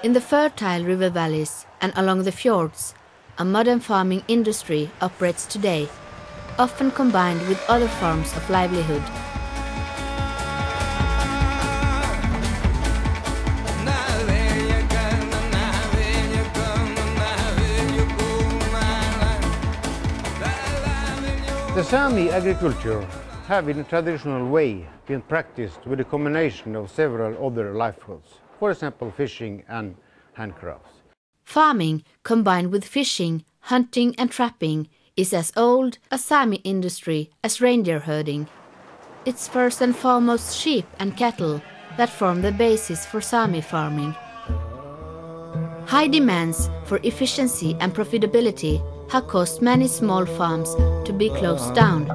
In the fertile river valleys and along the fjords, a modern farming industry operates today, often combined with other forms of livelihood. The Sámi agriculture have in a traditional way been practiced with a combination of several other livelihoods, for example fishing and handcrafts. Farming combined with fishing, hunting and trapping is as old a Sámi industry as reindeer herding. It's first and foremost sheep and cattle that form the basis for Sámi farming. High demands for efficiency and profitability have caused many small farms to be closed down.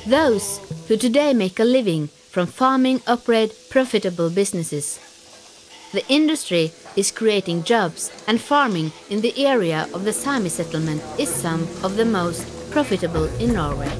Those who today make a living from farming operate profitable businesses. The industry is creating jobs, and farming in the area of the Sámi settlement is some of the most profitable in Norway.